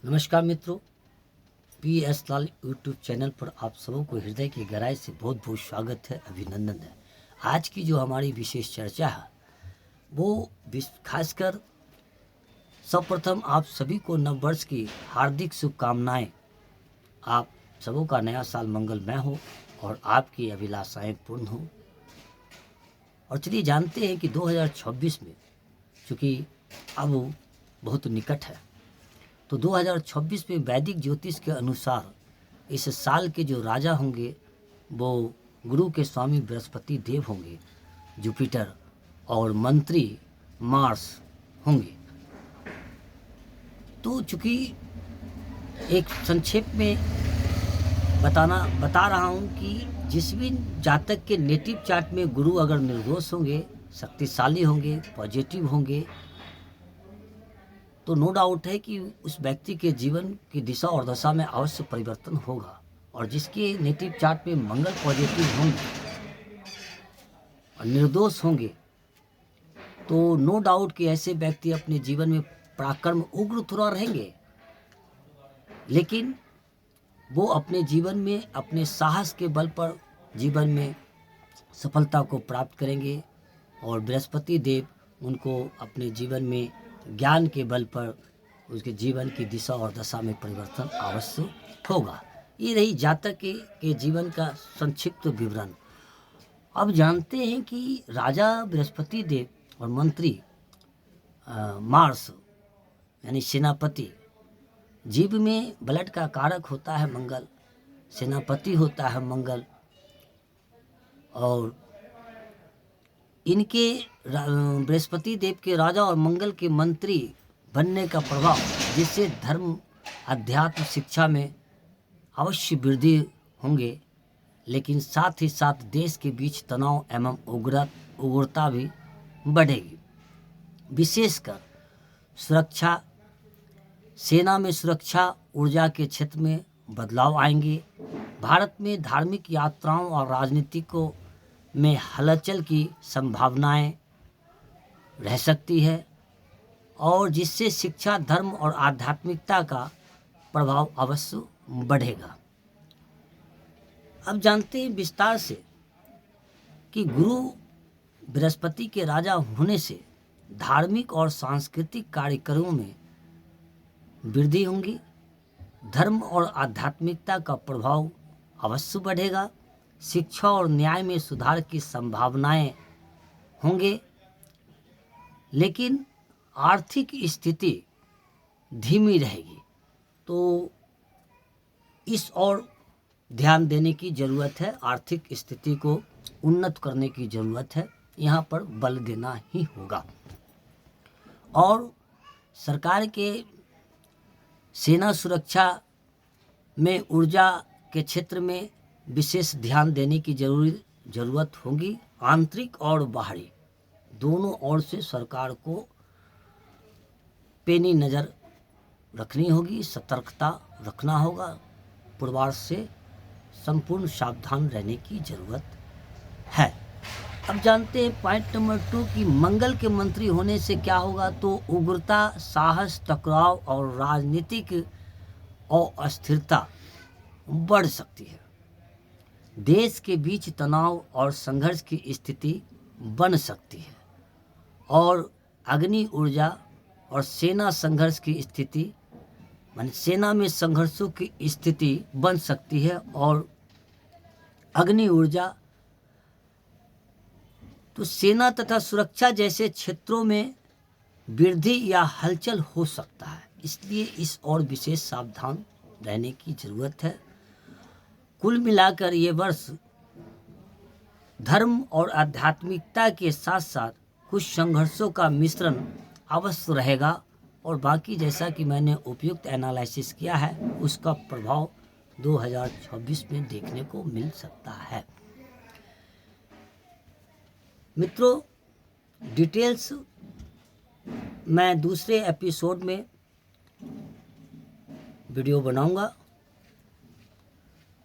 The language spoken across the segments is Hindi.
नमस्कार मित्रों, PS लाल यूट्यूब चैनल पर आप सबों को हृदय की गहराई से बहुत बहुत स्वागत है, अभिनंदन है। आज की जो हमारी विशेष चर्चा है वो खासकर सर्वप्रथम आप सभी को नव वर्ष की हार्दिक शुभकामनाएं। आप सबों का नया साल मंगलमय हो और आपकी अभिलाषाएं पूर्ण हो। और चलिए जानते हैं कि 2026 में, चूँकि अब बहुत निकट है, तो 2026 में वैदिक ज्योतिष के अनुसार इस साल के जो राजा होंगे वो गुरु के स्वामी बृहस्पति देव होंगे, जुपिटर, और मंत्री मार्स होंगे। तो चूँकि एक संक्षेप में बता रहा हूँ कि जिस भी जातक के नेटिव चार्ट में गुरु अगर निर्दोष होंगे, शक्तिशाली होंगे, पॉजिटिव होंगे, तो नो डाउट है कि उस व्यक्ति के जीवन की दिशा और दशा में अवश्य परिवर्तन होगा। और जिसके नेटिव चार्ट में मंगल पॉजिटिव होंगे और निर्दोष होंगे, तो नो डाउट कि ऐसे व्यक्ति अपने जीवन में पराक्रम उग्र थोड़ा रहेंगे, लेकिन वो अपने जीवन में अपने साहस के बल पर जीवन में सफलता को प्राप्त करेंगे। और बृहस्पति देव उनको अपने जीवन में ज्ञान के बल पर उसके जीवन की दिशा और दशा में परिवर्तन अवश्य होगा। ये रही जातक के जीवन का संक्षिप्त विवरण। अब जानते हैं कि राजा बृहस्पति देव और मंत्री मार्स यानी सेनापति, जीव में ब्लड का कारक होता है मंगल, सेनापति होता है मंगल, और इनके बृहस्पति देव के राजा और मंगल के मंत्री बनने का प्रभाव, जिससे धर्म, अध्यात्म, शिक्षा में अवश्य वृद्धि होंगे, लेकिन साथ ही साथ देश के बीच तनाव एवं उग्रता भी बढ़ेगी। विशेषकर सुरक्षा, सेना में सुरक्षा, ऊर्जा के क्षेत्र में बदलाव आएंगे। भारत में धार्मिक यात्राओं और राजनीतिकों में हलचल की संभावनाएं रह सकती है, और जिससे शिक्षा, धर्म और आध्यात्मिकता का प्रभाव अवश्य बढ़ेगा। अब जानते हैं विस्तार से कि गुरु बृहस्पति के राजा होने से धार्मिक और सांस्कृतिक कार्यक्रमों में वृद्धि होंगी, धर्म और आध्यात्मिकता का प्रभाव अवश्य बढ़ेगा, शिक्षा और न्याय में सुधार की संभावनाएं होंगे, लेकिन आर्थिक स्थिति धीमी रहेगी। तो इस और ध्यान देने की ज़रूरत है, आर्थिक स्थिति को उन्नत करने की ज़रूरत है, यहाँ पर बल देना ही होगा। और सरकार के सेना सुरक्षा में, ऊर्जा के क्षेत्र में विशेष ध्यान देने की ज़रूरत होगी। आंतरिक और बाहरी दोनों ओर से सरकार को पैनी नज़र रखनी होगी, सतर्कता रखना होगा, पूर्वार्ध से संपूर्ण सावधान रहने की ज़रूरत है। अब जानते हैं पॉइंट नंबर 2 कि मंगल के मंत्री होने से क्या होगा। तो उग्रता, साहस, टकराव और राजनीतिक अस्थिरता बढ़ सकती है। देश के बीच तनाव और संघर्ष की स्थिति बन सकती है, और अग्नि ऊर्जा और सेना संघर्ष की स्थिति, माने सेना में संघर्षों की स्थिति बन सकती है, और अग्नि ऊर्जा तो सेना तथा सुरक्षा जैसे क्षेत्रों में वृद्धि या हलचल हो सकता है। इसलिए इस और विशेष सावधान रहने की ज़रूरत है। कुल मिलाकर ये वर्ष धर्म और आध्यात्मिकता के साथ साथ कुछ संघर्षों का मिश्रण अवश्य रहेगा, और बाकी जैसा कि मैंने उपयुक्त एनालिसिस किया है उसका प्रभाव 2026 में देखने को मिल सकता है। मित्रों, डिटेल्स मैं दूसरे एपिसोड में वीडियो बनाऊंगा,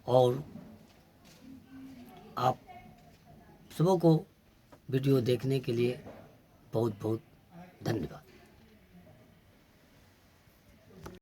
और आप सबों को वीडियो देखने के लिए बहुत बहुत धन्यवाद।